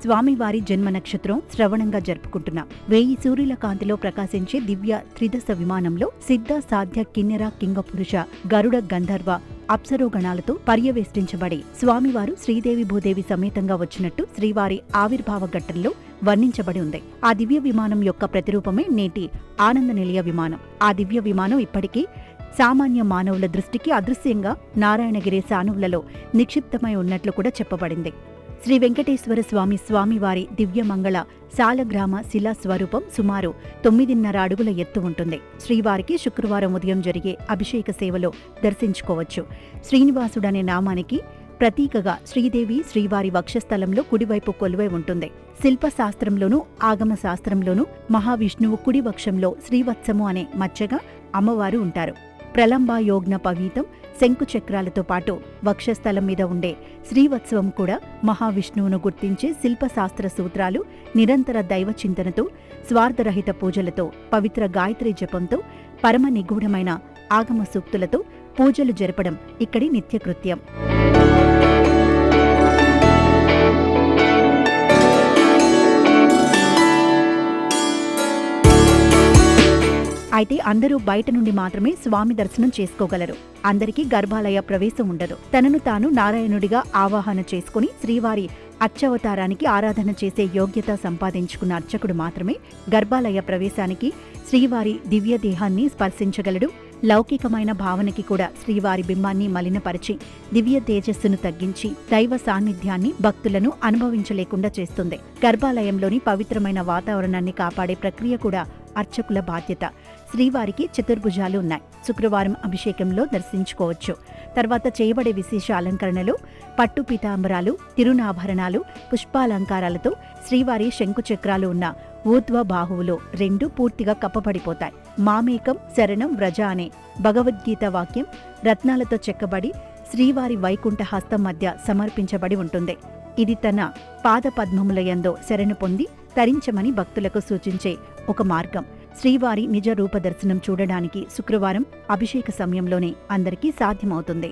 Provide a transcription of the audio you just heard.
స్వామివారి జన్మ నక్షత్రం శ్రవణంగా జరుపుకుంటున్నాం. 1000 సూర్యుల కాంతిలో ప్రకాశించే దివ్య త్రిదశ విమానంలో సిద్ధ సాధ్య కిన్నెర కింగపురుష గరుడ గంధర్వ అప్సరోగణాలతో పర్యవేష్టించబడి స్వామివారు శ్రీదేవి భూదేవి సమేతంగా వచ్చినట్టు శ్రీవారి ఆవిర్భావ ఘట్టంలో వర్ణించబడి ఉంది. ఆ దివ్య విమానం యొక్క ప్రతిరూపమే నేటి ఆనంద నిలయ విమానం. ఆ దివ్య విమానం ఇప్పటికీ సామాన్య మానవుల దృష్టికి అదృశ్యంగా నారాయణగిరి సానువులలో నిక్షిప్తమై ఉన్నట్లు కూడా చెప్పబడింది. శ్రీ వెంకటేశ్వర స్వామివారి దివ్యమంగళ సాలగ్రామ శిలా స్వరూపం సుమారు 9.5 అడుగుల ఎత్తు ఉంటుంది. శ్రీవారికి శుక్రవారం ఉదయం జరిగే అభిషేక సేవలో దర్శించుకోవచ్చు. శ్రీనివాసుడనే నామానికి ప్రతీకగా శ్రీదేవి శ్రీవారి వక్షస్థలంలో కుడివైపు కొలువై ఉంటుంది. శిల్పశాస్త్రంలోనూ ఆగమ శాస్త్రంలోనూ మహావిష్ణువు కుడి వక్షంలో శ్రీవత్సము అనే మచ్చగా అమ్మవారు ఉంటారు. ప్రలంబాయోగ్న పవీతం శంకు చక్రాలతో పాటు వక్షస్థలం మీద ఉండే శ్రీవత్సవం కూడా మహావిష్ణువును గుర్తించే శిల్పశాస్త్ర సూత్రాలు, నిరంతర దైవ చింతనతో, స్వార్థరహిత పూజలతో, పవిత్ర గాయత్రి జపంతో, పరమ నిగూఢమైన ఆగమ సూక్తులతో పూజలు జరపడం ఇక్కడి నిత్యకృత్యం. అయితే అందరూ బయట నుండి మాత్రమే స్వామి దర్శనం చేసుకోగలరు. అందరికీ గర్భాలయ ప్రవేశం ఉండదు. తనను తాను నారాయణుడిగా ఆవాహన చేసుకుని శ్రీవారి అర్చావతారానికి ఆరాధన చేసే యోగ్యత సంపాదించుకున్న అర్చకుడు మాత్రమే గర్భాలయ ప్రవేశానికి, శ్రీవారి దివ్య దేహాన్ని స్పర్శించగలడు. లౌకికమైన భావనకి కూడా శ్రీవారి బింబాన్ని మలినపరిచి దివ్య తేజస్సును తగ్గించి దైవ సాన్నిధ్యాన్ని భక్తులను అనుభవించలేకుండా చేస్తుంది. గర్భాలయంలోని పవిత్రమైన వాతావరణాన్ని కాపాడే ప్రక్రియ కూడా అర్చకుల బాధ్యత. శ్రీవారికి చతుర్భుజాలు ఉన్నాయి. శుక్రవారం అభిషేకంలో దర్శించుకోవచ్చు. తర్వాత చేయబడే విశేష అలంకరణలో పట్టు పీతాంబరాలు, తిరునాభరణాలు, పుష్పాలంకారాలతో శ్రీవారి శంకుచక్రాలు ఉన్న ఊర్ధ్వ బాహువులో 2 పూర్తిగా కప్పబడిపోతాయి. మామేకం శరణం వ్రజ అనే భగవద్గీత వాక్యం రత్నాలతో చెక్కబడి శ్రీవారి వైకుంఠ హస్తం మధ్య సమర్పించబడి ఉంటుంది. ఇది తన పాద పద్మములయందు శరణు పొంది తరించమని భక్తులకు సూచించే ఒక మార్గం. శ్రీవారి నిజ రూప దర్శనం చూడడానికి శుక్రవారం అభిషేక సమయంలోనే అందరికీ సాధ్యమవుతుంది.